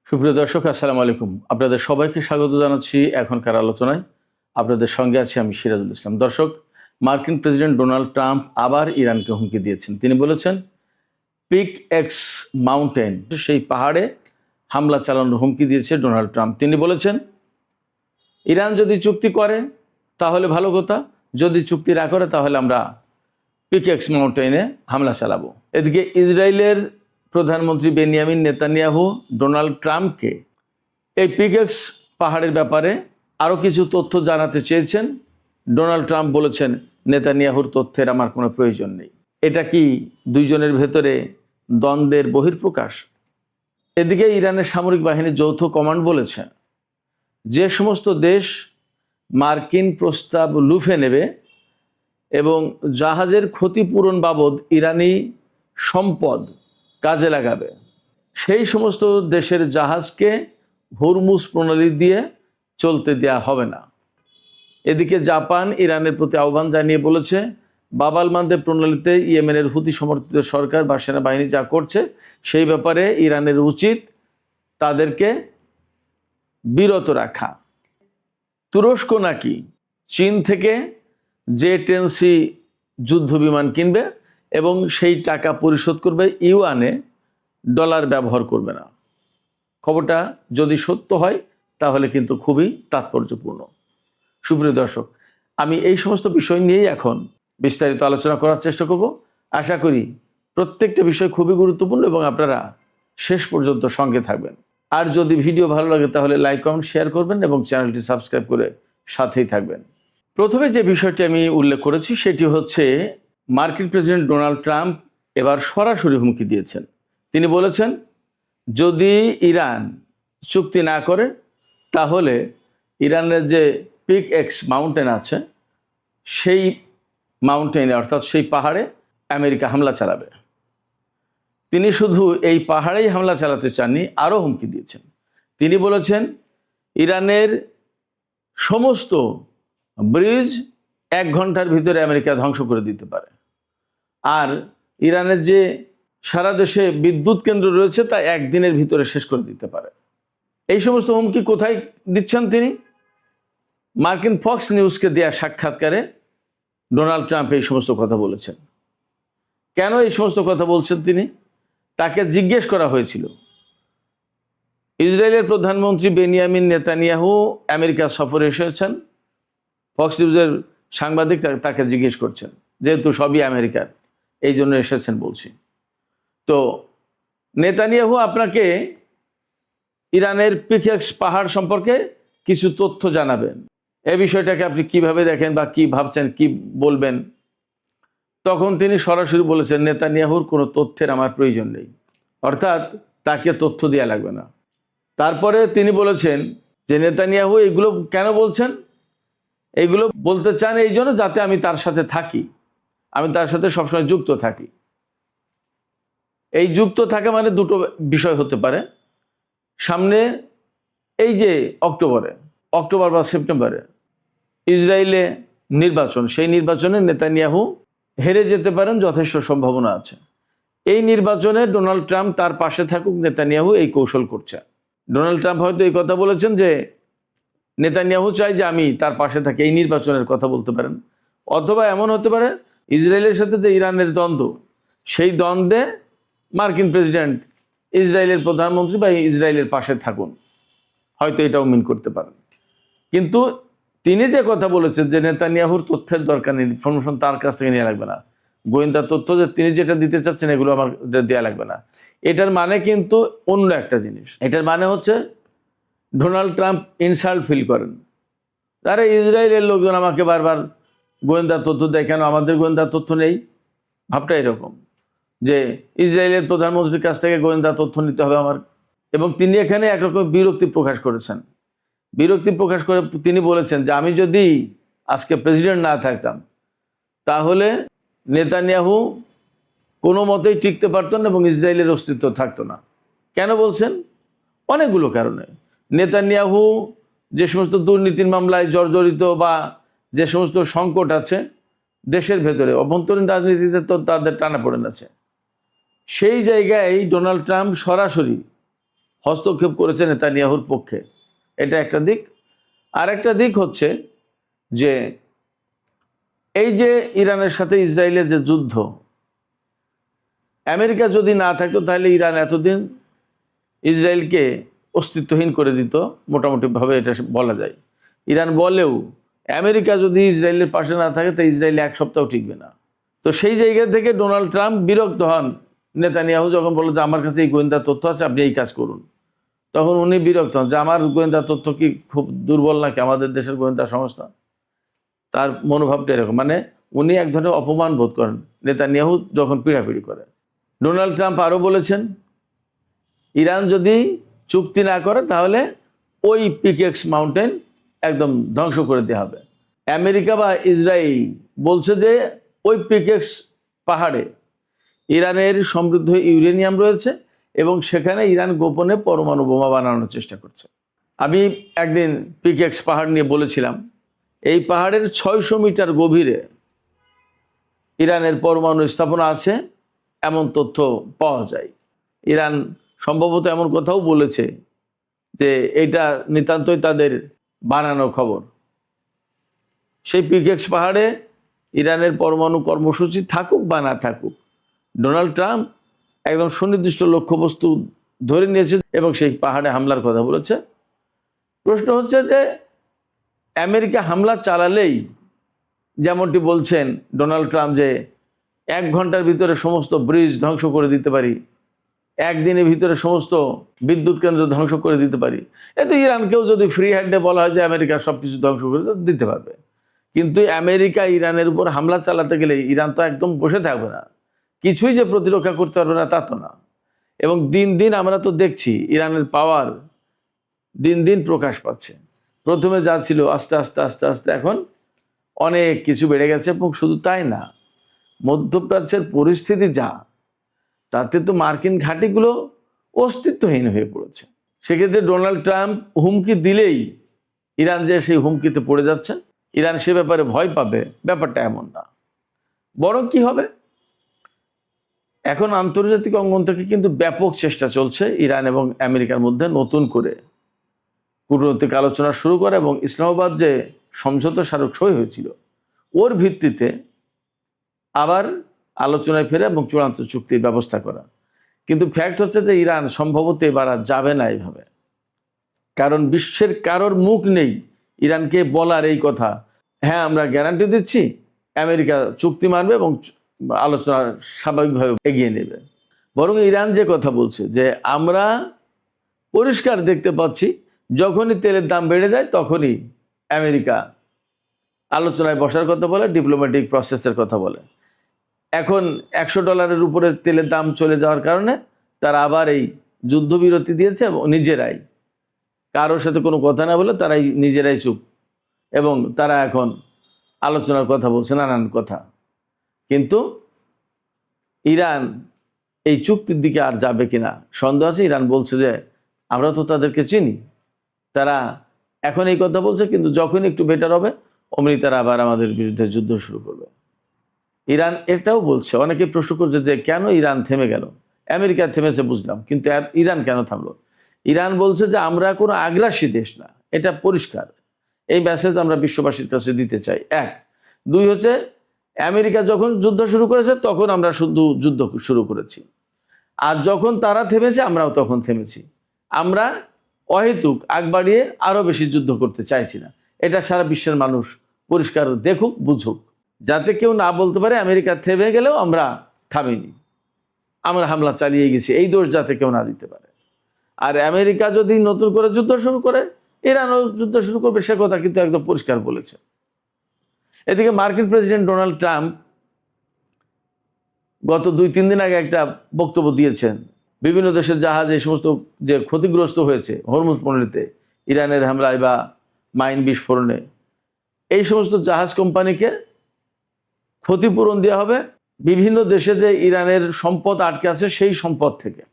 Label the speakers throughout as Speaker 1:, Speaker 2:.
Speaker 1: সুপ্রিয় দর্শক, আসসালামু আলাইকুম। আপনাদের সবাইকে স্বাগত জানাচ্ছি এখনকার আলোচনায়। আপনাদের সঙ্গে আছি আমি সিরাজুল ইসলাম। দর্শক, মার্কিন প্রেসিডেন্ট ডোনাল্ড ট্রাম্প আবার ইরানকে হুমকি দিয়েছেন। তিনি বলেছেন, পিক এক্স মাউন্টেন, সেই পাহাড়ে হামলা চালানোর হুমকি দিয়েছে ডোনাল্ড ট্রাম্প। তিনি বলেছেন, ইরান যদি চুক্তি করে তাহলে ভালো কথা, যদি চুক্তি না করে তাহলে আমরা পিক এক্স মাউন্টেনে হামলা চালাবো। এদিকে ইসরায়েলের প্রধানমন্ত্রী বেনিয়ামিন নেতানিয়াহু ডোনাল্ড ট্রাম্পকে এই পিকেক্স পাহাড়ের ব্যাপারে আরও কিছু তথ্য জানাতে চেয়েছেন। ডোনাল্ড ট্রাম্প বলেছেন, নেতানিয়াহুর তথ্যের আমার কোনো প্রয়োজন নেই। এটা কি দুইজনের ভেতরে দ্বন্দ্বের বহিঃপ্রকাশ? এদিকে ইরানের সামরিক বাহিনীর যৌথ কমান্ড বলেছে, যে সমস্ত দেশ মার্কিন প্রস্তাব লুফে নেবে এবং জাহাজের ক্ষতিপূরণ বাবদ ইরানি সম্পদ কাজে লাগাবে, সেই সমস্ত দেশের জাহাজকে হরমুজ প্রণালী দিয়ে চলতে দেয়া হবে না। এদিকে জাপান ইরানের প্রতি আহ্বান জানিয়ে বলেছে, বাব আল মানদেব প্রণালীতে ইয়েমেনের হুতি সমর্থিত সরকার বা সেনাবাহিনী যা করছে সেই ব্যাপারে ইরানের উচিত তাদেরকে বিরত রাখা। তুরস্ক নাকি চীন থেকে J-10C যুদ্ধ বিমান কিনবে এবং সেই টাকা পরিশোধ করবে ইউয়ানে, ডলার ব্যবহার করবে না। খবরটা যদি সত্য হয় তাহলে কিন্তু খুবই তাৎপর্যপূর্ণ। সুপ্রিয় দর্শক, আমি এই সমস্ত বিষয় নিয়েই এখন বিস্তারিত আলোচনা করার চেষ্টা করব। আশা করি প্রত্যেকটা বিষয় খুবই গুরুত্বপূর্ণ এবং আপনারা শেষ পর্যন্ত সঙ্গে থাকবেন। আর যদি ভিডিও ভালো লাগে তাহলে লাইক, কমেন্ট, শেয়ার করবেন এবং চ্যানেলটি সাবস্ক্রাইব করে সাথেই থাকবেন। প্রথমে যে বিষয়টি আমি উল্লেখ করেছি সেটি হচ্ছে, মার্কিন প্রেসিডেন্ট ডোনাল্ড ট্রাম্প এবার সরাসরি হুমকি দিয়েছেন। তিনি বলেছেন, যদি ইরান চুক্তি না করে তাহলে ইরানের যে পিক এক্স মাউন্টেন আছে সেই মাউন্টেনে, অর্থাৎ সেই পাহাড়ে আমেরিকা হামলা চালাবে। তিনি শুধু এই পাহাড়েই হামলা চালাতে চাননি, আরও হুমকি দিয়েছেন। তিনি বলেছেন, ইরানের সমস্ত ব্রিজ 1 ঘন্টার ভিতরে আমেরিকা ধ্বংস করে দিতে পারে, আর ইরানের যে সারা দেশে বিদ্যুৎ কেন্দ্র রয়েছে তা 1 দিনের ভিতরে শেষ করে দিতে পারে। এই সমস্ত হুমকি কোথায় দিচ্ছেন তিনি? মার্কিন ফক্স নিউজকে দেয়া সাক্ষাৎকারে ডোনাল্ড ট্রাম্প এই সমস্ত কথা বলেছেন। কেন এই সমস্ত কথা বলছেন তিনি? তাকে জিজ্ঞেস করা হয়েছিল, ইসরায়েলের প্রধানমন্ত্রী বেনিয়ামিন নেতানিয়াহু আমেরিকা সফরে এসেছেন, ফক্স নিউজের সাংবাদিক তাকে জিজ্ঞেস করছেন, যেহেতু সবই আমেরিকার, এই জন্য এসেছেন বলছি। তো নেতানিয়াহু আপনাকে ইরানের পিকেক্স পাহাড় সম্পর্কে কিছু তথ্য জানাবেন, এই বিষয়টাকে আপনি কিভাবে দেখেন বা কি ভাবছেন, কি বলবেন? তখন তিনি সরাসরি বলেছেন, নেতানিয়াহুর কোনো তথ্যের আমার প্রয়োজন নেই, অর্থাৎ তাকে তথ্য দেওয়া লাগবে না। তারপরে তিনি বলেছেন যে নেতানিয়াহু এগুলো কেন বলছেন? এইগুলো বলতে চান এই জন্য যাতে আমি তার সাথে থাকি, আমি তার সাথে সবসময় যুক্ত থাকি। এই যুক্ত থাকা মানে দুটো বিষয় হতে পারে। সামনে এই যে অক্টোবর বা সেপ্টেম্বরে ইসরায়েলে নির্বাচন, সেই নির্বাচনে নেতানিয়াহু হেরে যেতে পারেন, যথেষ্ট সম্ভাবনা আছে। এই নির্বাচনে ডোনাল্ড ট্রাম্প তার পাশে থাকুক, নেতানিয়াহু এই কৌশল করছে। ডোনাল্ড ট্রাম্প হয়তো এই কথা বলেছেন যে নেতানিয়াহু চাই যে আমি তার পাশে থাকি, এই নির্বাচনের কথা বলতে পারেন। অথবা এমন হতে পারে, ইসরায়েলের সাথে যে ইরানের দ্বন্দ্ব, সেই দ্বন্দ্বে মার্কিন প্রেসিডেন্ট ইসরায়েলের প্রধানমন্ত্রী বা ইসরায়েলের পাশে থাকুন, হয়তো এটাও মিন করতে পারেন। কিন্তু তিনি যে কথা বলেছেন যে নেতানিয়াহুর তথ্যের দরকার নেই, ইনফরমেশন তার কাছ থেকে নেওয়া লাগবে না, গোয়েন্দা তথ্য যে তিনি যেটা দিতে চাচ্ছেন এগুলো আমার দেওয়া লাগবে না, এটার মানে কিন্তু অন্য একটা জিনিস। এটার মানে হচ্ছে ডোনাল্ড ট্রাম্প ইনসাল্ট ফিল করেন, আরে ইসরায়েলের লোকজন আমাকে বারবার গোয়েন্দা তথ্য দেয়, কেন আমাদের গোয়েন্দা তথ্য নেই? ভাবটা এরকম যে ইসরায়েলের প্রধানমন্ত্রীর কাছ থেকে গোয়েন্দা তথ্য নিতে হবে আমার। এবং তিনি এখানে একরকম বিরক্তি প্রকাশ করেছেন। বিরক্তি প্রকাশ করে তিনি বলেছেন যে আমি যদি আজকে প্রেসিডেন্ট না থাকতাম তাহলে নেতানিয়াহু কোনো মতেই টিকতে পারতেন না এবং ইসরায়েলের অস্তিত্ব থাকতো না। কেন বলছেন? অনেকগুলো কারণে। নেতানিয়াহু যে সমস্ত দুর্নীতির মামলায় জর্জরিত বা যে সমস্ত সংকট আছে দেশের ভেতরে, অভ্যন্তরীণ রাজনীতিতে তো তাদের টানাপোড়েন আছে, সেই জায়গায় ডোনাল্ড ট্রাম্প সরাসরি হস্তক্ষেপ করেছে নেতানিয়াহুর পক্ষে, এটা একটা দিক। আর একটা দিক হচ্ছে যে এই যে ইরানের সাথে ইসরায়েলের যে যুদ্ধ, আমেরিকা যদি না থাকতো তাহলে ইরান এতদিন ইসরায়েলকে অস্তিত্বহীন করে দিত, মোটামুটিভাবে এটা বলা যায়। ইরান বলেও আমেরিকা যদি ইসরায়েলের পাশে না থাকে তো ইসরায়েল এক সপ্তাহ টিকবে না। তো সেই জায়গা থেকে ডোনাল্ড ট্রাম্প বিরক্ত হন। নেতানিয়াহু যখন বলল যে আমার কাছে এই গোয়েন্দা তথ্য আছে, আপনি এই কাজ করুন, তখন উনি বিরক্ত হন যে আমার গোয়েন্দা তথ্য কি খুব দুর্বল নাকি, আমাদের দেশের গোয়েন্দা সংস্থা? তার মনোভাবটা এরকম, মানে উনি এক ধরনের অপমান বোধ করেন নেতানিয়াহু যখন পিড়াপিড়ি করে। ডোনাল্ড ট্রাম্প আরও বলেছেন ইরান যদি চুক্তি না করে তাহলে ওই পিকেক্স মাউন্টেন একদম ধ্বংস করে দেওয়া হবে। আমেরিকা বা ইসরায়েল বলছে যে ওই পিকেক্স পাহাড়ে ইরানের সমৃদ্ধ ইউরেনিয়াম রয়েছে এবং সেখানে ইরান গোপনে পরমাণু বোমা বানানোর চেষ্টা করছে। আমি একদিন পিকেক্স পাহাড় নিয়ে বলেছিলাম, এই পাহাড়ের 600 মিটার গভীরে ইরানের পরমাণু স্থাপনা আছে এমন তথ্য পাওয়া যায়। ইরান সম্ভবত এমন কথাও বলেছে যে এটা নিতান্তই তাদের বানানো খবর। সেই পিকেক্স পাহাড়ে ইরানের পরমাণু কর্মসূচি থাকুক বা না থাকুক, ডোনাল্ড ট্রাম্প একদম সুনির্দিষ্ট লক্ষ্যবস্তু ধরে নিয়েছে এবং সেই পাহাড়ে হামলার কথা বলেছে। প্রশ্ন হচ্ছে যে আমেরিকা হামলা চালালেই, যেমনটি বলছেন ডোনাল্ড ট্রাম্প, যে 1 ঘন্টার ভিতরে সমস্ত ব্রিজ ধ্বংস করে দিতে পারি, একদিনের ভিতরে সমস্ত বিদ্যুৎ কেন্দ্র ধ্বংস করে দিতে পারি, এতে ইরানকেও যদি ফ্রি হ্যান্ডে বলা হয় যে আমেরিকা সব কিছু ধ্বংস করে দিতে পারবে। কিন্তু আমেরিকা ইরানের উপর হামলা চালাতে গেলে ইরান তো একদম বসে থাকবে না, কিছুই যে প্রতিরক্ষা করতে পারবে না তা তো না। এবং দিন দিন আমরা তো দেখছি ইরানের পাওয়ার দিন দিন প্রকাশ পাচ্ছে। প্রথমে যা ছিল আস্তে আস্তে আস্তে আস্তে এখন অনেক কিছু বেড়ে গেছে। এবং শুধু তাই না, মধ্যপ্রাচ্যের পরিস্থিতি যা, তাতে তো মার্কিন ঘাঁটিগুলো অস্তিত্বহীন হয়ে পড়েছে। সেক্ষেত্রে ডোনাল্ড ট্রাম্প হুমকি দিলেই ইরান যে সেই হুমকিতে পড়ে যাচ্ছে, ইরান সে ব্যাপারে ভয় পাবে, ব্যাপারটা এমন না। বরং কি হবে, এখন আন্তর্জাতিক অঙ্গন থেকে কিন্তু ব্যাপক চেষ্টা চলছে ইরান এবং আমেরিকার মধ্যে নতুন করে কূটনৈতিক আলোচনা শুরু করা এবং ইসলামাবাদ যে সমঝোতা স্মারক সই হয়েছিল ওর ভিত্তিতে আবার আলোচনায় ফেরা এবং চূড়ান্ত চুক্তির ব্যবস্থা করা। কিন্তু ফ্যাক্ট হচ্ছে যে ইরান সম্ভবত এবার আর যাবে না এইভাবে, কারণ বিশ্বের কারোর মুখ নেই ইরানকে বলার এই কথা, হ্যাঁ আমরা গ্যারান্টি দিচ্ছি আমেরিকা চুক্তি মানবে এবং আলোচনা স্বাভাবিকভাবে এগিয়ে নেবে। বরং ইরান যে কথা বলছে যে আমরা পরিষ্কার দেখতে পাচ্ছি যখনই তেলের দাম বেড়ে যায় তখনই আমেরিকা আলোচনায় বসার কথা বলে, ডিপ্লোম্যাটিক প্রসেসের কথা বলে। এখন $100 উপরে তেলের দাম চলে যাওয়ার কারণে তারা আবার এই যুদ্ধবিরতি দিয়েছে এবং নিজেরাই কারোর সাথে কোনো কথা না বলে তারাই নিজেরাই চুপ, এবং তারা এখন আলোচনার কথা বলছে নানান কথা। কিন্তু ইরান এই চুক্তির দিকে আর যাবে কিনা সন্দেহ আছে। ইরান বলছে যে আমরা তো তাদেরকে চিনি, তারা এখন এই কথা বলছে, কিন্তু যখন একটু বেটার হবে অমনি তারা আবার আমাদের বিরুদ্ধে যুদ্ধ শুরু করবে। ইরান এটাও বলছে, অনেকে প্রশ্ন করছে যে কেন ইরান থেমে গেল, আমেরিকা থেমেছে বুঝলাম, কিন্তু ইরান কেন থামলো? ইরান বলছে যে আমরা কোনো আগ্রাসী দেশ না, এটা পরিষ্কার। এই মেসেজ আমরা বিশ্ববাসীর কাছে দিতে চাই। 1, 2 হচ্ছে আমেরিকা যখন যুদ্ধ শুরু করেছে তখন আমরা শুধু যুদ্ধ শুরু করেছি, আর যখন তারা থেমেছে আমরাও তখন থেমেছি। আমরা অহেতুক আগ বাড়িয়ে আরও বেশি যুদ্ধ করতে চাইছি না। এটা সারা বিশ্বের মানুষ পরিষ্কার দেখুক, বুঝুক, যাতে কেউ না বলতে পারে আমেরিকা থেমে গেলেও আমরা থামিনি, আমরা হামলা চালিয়ে গেছি, এই দোষ যাতে কেউ না দিতে পারে। আর আমেরিকা যদি নতুন করে যুদ্ধ শুরু করে ইরানও যুদ্ধ শুরু করবে, সে কথা কিন্তু একদম পরিষ্কার বলেছে। এদিকে মার্কিন প্রেসিডেন্ট ডোনাল্ড ট্রাম্প গত 2-3 দিন আগে একটা বক্তব্য দিয়েছেন, বিভিন্ন দেশের জাহাজ এই সমস্ত যে ক্ষতিগ্রস্ত হয়েছে হরমুজ প্রণালীতে ইরানের হামলায় বা মাইন বিস্ফোরণে, এই সমস্ত জাহাজ কোম্পানিকে ক্ষতিপূরণ দেওয়া হবে বিভিন্ন দেশে যে ইরানের সম্পদ আটকে আছে সেই সম্পদ থেকে।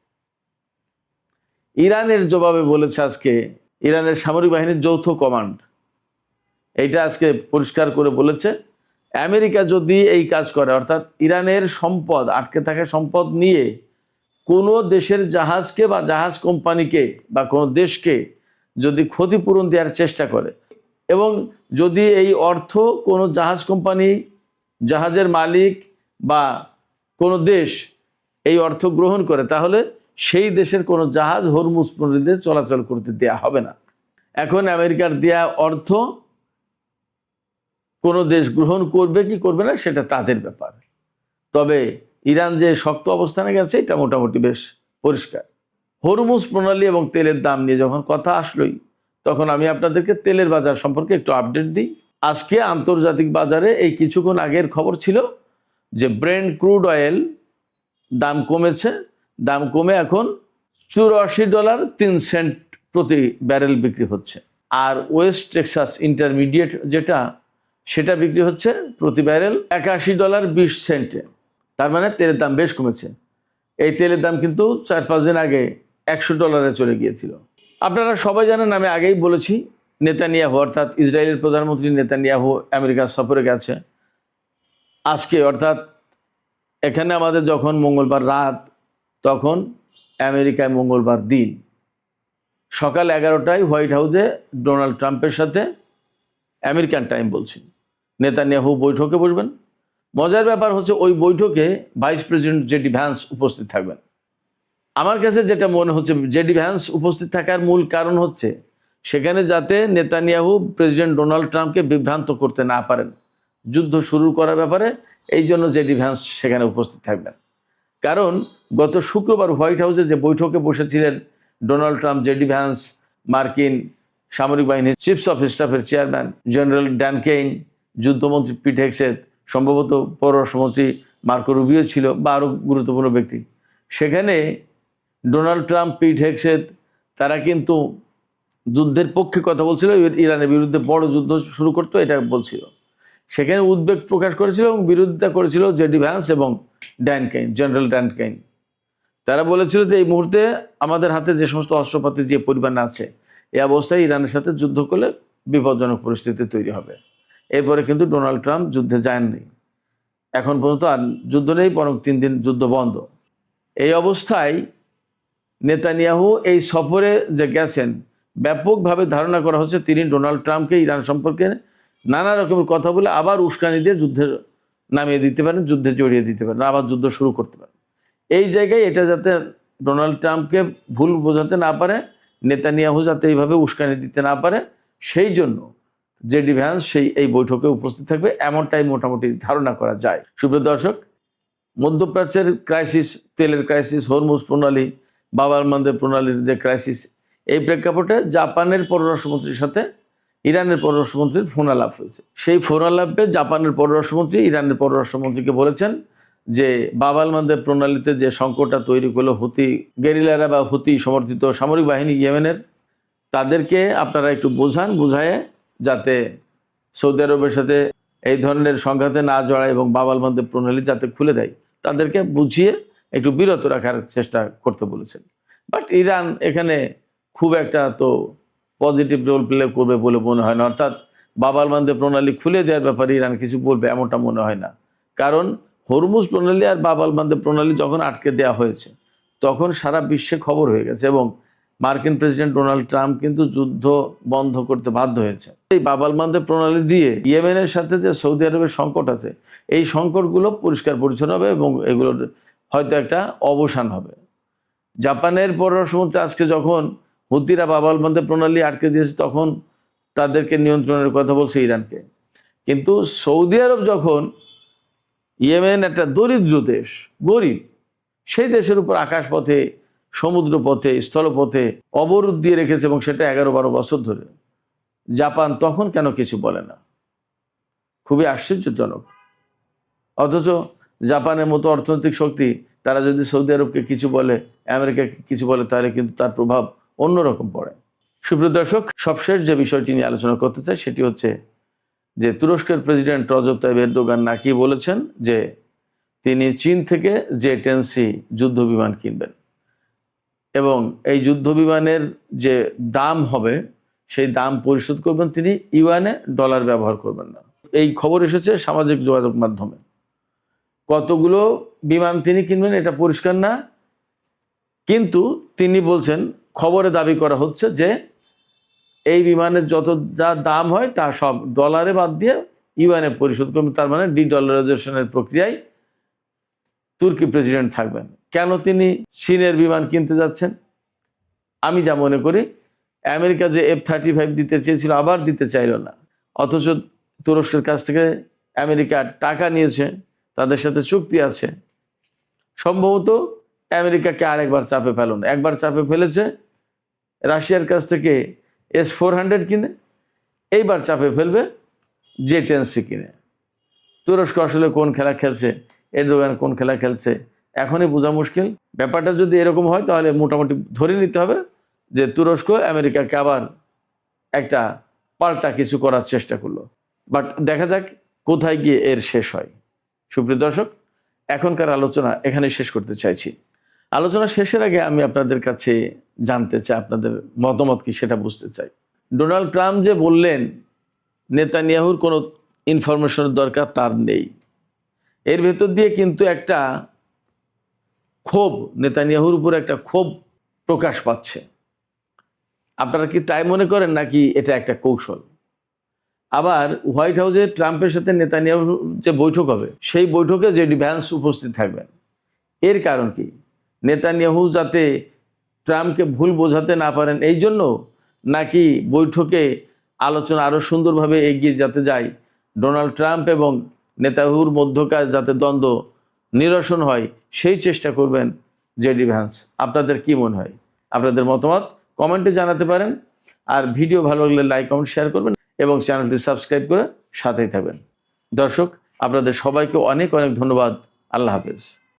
Speaker 1: ইরানের জবাবে বলেছে আজকে ইরানের সামরিক বাহিনীর যৌথ কমান্ড, এইটা আজকে পরিষ্কার করে বলেছে আমেরিকা যদি এই কাজ করে, অর্থাৎ ইরানের সম্পদ আটকে থাকা সম্পদ নিয়ে কোনো দেশের জাহাজকে বা জাহাজ কোম্পানিকে বা কোনো দেশকে যদি ক্ষতিপূরণ দেওয়ার চেষ্টা করে এবং যদি এই অর্থ কোনো জাহাজ কোম্পানি, জাহাজের মালিক বা কোনো দেশ এই অর্থ গ্রহণ করে, তাহলে সেই দেশের কোনো জাহাজ হরমুজ প্রণালীতে চলাচল করতে দেয়া হবে না। এখন আমেরিকার দেয়া অর্থ কোনো দেশ গ্রহণ করবে কি করবে না সেটা তাদের ব্যাপার। তবে ইরান যে শক্ত অবস্থানে গেছে এটা মোটামুটি বেশ পরিষ্কার। হরমুজ প্রণালী এবং তেলের দাম নিয়ে যখন কথা আসলোই, তখন আমি আপনাদেরকে তেলের বাজার সম্পর্কে একটু আপডেট দিই। আজকে আন্তর্জাতিক বাজারে এই কিছুক্ষণ আগের খবর ছিল যে ব্রেন্ট ক্রুড অয়েল দাম কমেছে, দাম কমে এখন $84.03 প্রতি ব্যারেল বিক্রি হচ্ছে। আর ওয়েস্ট টেক্সাস ইন্টারমিডিয়েট যেটা, সেটা বিক্রি হচ্ছে প্রতি ব্যারেল $81.20। তার মানে তেলের দাম বেশ কমেছে। এই তেলের দাম কিন্তু 4-5 দিন আগে $100 চলে গিয়েছিল। আপনারা সবাই জানেন, আমি আগেই বলেছি, নেতানিয়াহু অর্থাৎ ইসরায়েলের প্রধানমন্ত্রী নেতানিয়াহু আমেরিকা সফরে গেছে। আজকে অর্থাৎ এখানে আমাদের যখন মঙ্গলবার রাত, তখন আমেরিকায় মঙ্গলবার দিন সকাল 11টায় হোয়াইট হাউসে ডোনাল্ড ট্রাম্পের সাথে আমেরিকান টাইম বলছি নেতানিয়াহু বৈঠকে বসবেন। মজার ব্যাপার হচ্ছে ওই বৈঠকে ভাইস প্রেসিডেন্ট জেডি ভ্যান্স উপস্থিত থাকবেন। আমার কাছে যেটা মনে হচ্ছে, জেডি ভ্যান্স উপস্থিত থাকার মূল কারণ হচ্ছে সেখানে যাতে নেতানিয়াহু প্রেসিডেন্ট ডোনাল্ড ট্রাম্পকে বিভ্রান্ত করতে না পারেন যুদ্ধ শুরু করার ব্যাপারে। এই জন্য জেডি ভ্যান্স সেখানে উপস্থিত থাকবেন। কারণ গত শুক্রবার হোয়াইট হাউসে যে বৈঠকে বসেছিলেন ডোনাল্ড ট্রাম্প, জেডি ভ্যান্স, মার্কিন সামরিক বাহিনীর চিফস অফ স্টাফের চেয়ারম্যান জেনারেল ড্যান কেইন, যুদ্ধমন্ত্রী পিট হেগসেথ, সম্ভবত পররাষ্ট্রমন্ত্রী মার্কো রুবিও ছিল বা আরও গুরুত্বপূর্ণ ব্যক্তি। সেখানে ডোনাল্ড ট্রাম্প, পিট হেগসেথ তারা কিন্তু যুদ্ধের পক্ষে কথা বলছিল, ইরানের বিরুদ্ধে বড় যুদ্ধ শুরু করতো এটা বলছিল। সেখানে উদ্বেগ প্রকাশ করেছিল এবং বিরোধিতা করেছিল জেডি ভ্যান্স এবং Dan Kane, general Dan Kane. তারা বলেছিল যে এই মুহূর্তে আমাদের হাতে যে সমস্ত অস্ত্রপাতি যে পরিমাণ আছে, এই অবস্থায় ইরানের সাথে যুদ্ধ করলে বিপজ্জনক পরিস্থিতি তৈরি হবে। এরপরে কিন্তু ডোনাল্ড ট্রাম্প যুদ্ধে যাননি, এখন পর্যন্ত আর যুদ্ধ নেই, বরং 3 দিন যুদ্ধ বন্ধ। এই অবস্থায় নেতানিয়াহু এই সফরে যে গেছেন, ব্যাপকভাবে ধারণা করা হচ্ছে তিনি ডোনাল্ড ট্রাম্পকে ইরান সম্পর্কে নানা রকমের কথা বলে আবার উস্কানি দিয়ে যুদ্ধে নামিয়ে দিতে পারেন, যুদ্ধে জড়িয়ে দিতে পারেন, আবার যুদ্ধ শুরু করতে পারেন। এই জায়গায় এটা যাতে ডোনাল্ড ট্রাম্পকে ভুল বোঝাতে না পারে, নেতানিয়াহু যাতে এইভাবে উস্কানি দিতে না পারে, সেই জন্য জেডি ভ্যান্স এই বৈঠকে উপস্থিত থাকবে, এমনটাই মোটামুটি ধারণা করা যায়। সুপ্রিয় দর্শক, মধ্যপ্রাচ্যের ক্রাইসিস, তেলের ক্রাইসিস, হরমুজ প্রণালী, বাব আল মানদেব প্রণালীর যে ক্রাইসিস, এই প্রেক্ষাপটে জাপানের পররাষ্ট্রমন্ত্রীর সাথে ইরানের পররাষ্ট্রমন্ত্রীর ফোন আলাপ হয়েছে। সেই ফোন আলাপে জাপানের পররাষ্ট্রমন্ত্রী ইরানের পররাষ্ট্রমন্ত্রীকে বলেছেন যে বাব আল মানদেব প্রণালীতে যে সংকটটা তৈরি করলো হুতি গেরিলারা বা হুতি সমর্থিত সামরিক বাহিনী ইয়েমেনের, তাদেরকে আপনারা একটু বুঝায় যাতে সৌদি আরবের সাথে এই ধরনের সংঘাতে না জড়ায় এবং বাব আল মানদেব প্রণালী যাতে খুলে দেয়, তাদেরকে বুঝিয়ে একটু বিরত রাখার চেষ্টা করতে বলেছেন। বাট ইরান এখানে খুব একটা তো পজিটিভ রোল প্লে করবে বলে মনে হয় না। অর্থাৎ বাব আল মানদেব প্রণালী খুলে দেওয়ার ব্যাপারে ইরান কিছু বলবে এমনটা মনে হয় না। কারণ হরমুজ প্রণালী আর বাব আল মানদেব প্রণালী যখন আটকে দেওয়া হয়েছে, তখন সারা বিশ্বে খবর হয়ে গেছে এবং মার্কিন প্রেসিডেন্ট ডোনাল্ড ট্রাম্প কিন্তু যুদ্ধ বন্ধ করতে বাধ্য হয়েছে। এই বাব আল মানদেব প্রণালী দিয়ে ইয়েমেনের সাথে যে সৌদি আরবের সংকট আছে, এই সংকটগুলো পরিষ্কার পরিচ্ছন্ন হবে এবং এগুলোর হয়তো একটা অবসান হবে। জাপানের পররাষ্ট্রমন্ত্রী আজকে যখন হুতিরা বাব আল মানদেব প্রণালী আটকে দিয়েছে, তখন তাদেরকে নিয়ন্ত্রণের কথা বলছে ইরানকে। কিন্তু সৌদি আরব যখন, ইয়েমেন একটা দরিদ্র দেশ, গরিব, সেই দেশের উপর আকাশপথে, সমুদ্রপথে, স্থলপথে অবরোধ দিয়ে রেখেছে এবং সেটা 11-12 বছর ধরে, জাপান তখন কেন কিছু বলে না? খুবই আশ্চর্যজনক। অথচ জাপানের মতো অর্থনৈতিক শক্তি, তারা যদি সৌদি আরবকে কিছু বলে, আমেরিকাকে কিছু বলে, তাহলে কিন্তু তার প্রভাব অন্যরকম পড়ে। সুপ্রিয় দর্শক, সবশেষ যে বিষয়টি নিয়ে আলোচনা করতে চাই সেটি হচ্ছে যে তুরস্কের প্রেসিডেন্ট রজব তাইয়িপ এরদোগান নাকি বলেছেন যে তিনি চীন থেকে J-10C যুদ্ধ বিমান কিনবেন এবং এই যুদ্ধ বিমানের যে দাম হবে সেই দাম পরিশোধ করবেন তিনি ইউয়ানে, ডলার ব্যবহার করবেন না। এই খবর এসেছে সামাজিক যোগাযোগ মাধ্যমে। কতগুলো বিমান তিনি কিনবেন এটা পরিষ্কার না, কিন্তু তিনি বলছেন, খবরে দাবি করা হচ্ছে যে এই বিমানের যত যা দাম হয় তা সব ডলারে বাদ দিয়ে ইউএনএ পরিশোধ করবেন। তার মানে ডি-ডলারাইজেশনের প্রক্রিয়ায় তুর্কি প্রেসিডেন্ট থাকবেন। কেন তিনি চীনের বিমান কিনতে যাচ্ছেন? আমি যা মনে করি, আমেরিকা যে F-35 দিতে চেয়েছিল আবার দিতে চাইল না, অথচ তুরস্কের কাছ থেকে আমেরিকা টাকা নিয়েছে, তাদের সাথে চুক্তি আছে। সম্ভবত আমেরিকাকে আরেকবার চাপে ফেলুন, একবার চাপে ফেলেছে রাশিয়ার কাছ থেকে S-400 কিনে, এইবার চাপে ফেলবে J-10C কিনে। তুরস্ক আসলে কোন খেলা খেলছে, এরদোগান কোন খেলা খেলছে এখনই বোঝা মুশকিল। ব্যাপারটা যদি এরকম হয় তাহলে মোটামুটি ধরে নিতে হবে যে তুরস্ক আমেরিকাকে আবার একটা পাল্টা কিছু করার চেষ্টা করলো। বাট দেখা যাক কোথায় গিয়ে এর শেষ হয়। সুপ্রিয় দর্শক, এখনকার আলোচনা এখানে শেষ করতে চাইছি। আলোচনা শেষের আগে আমি আপনাদের কাছে জানতে চাই, আপনাদের মতামত কি সেটা বুঝতে চাই। ডোনাল্ড ট্রাম্প যে বললেন নেতানিয়াহুর কোনো ইনফরমেশনের দরকার তার নেই, এর ভেতর দিয়ে কিন্তু একটা ক্ষোভ, নেতানিয়াহুর উপর একটা ক্ষোভ প্রকাশ পাচ্ছে। আপনারা কি তাই মনে করেন নাকি এটা একটা কৌশল? আবার হোয়াইট হাউসে ট্রাম্পের সাথে নেতানিয়াহুর যে বৈঠক হবে, সেই বৈঠকে জেডি ভ্যান্স উপস্থিত থাকবেন। এর কারণ কি? নেতানিয়াহু যাতে ট্রাম্পকে ভুল বোঝাতে না পারেন এই জন্য, নাকি বৈঠকে আলোচনা আরও সুন্দরভাবে এগিয়ে যেতে যায়, ডোনাল্ড ট্রাম্প এবং নেতানিয়াহুর মধ্যকার যাতে দ্বন্দ্ব নিরসন হয় সেই চেষ্টা করবেন জেডি ভ্যান্স? আপনাদের কি মনে হয়? আপনাদের মতামত কমেন্টে জানাতে পারেন। আর ভিডিও ভালো লাগলে লাইক, কমেন্ট, শেয়ার করবেন এবং চ্যানেলটি সাবস্ক্রাইব করে সাথেই থাকবেন। দর্শক, আপনাদের সবাইকে অনেক অনেক ধন্যবাদ। আল্লাহ হাফেজ।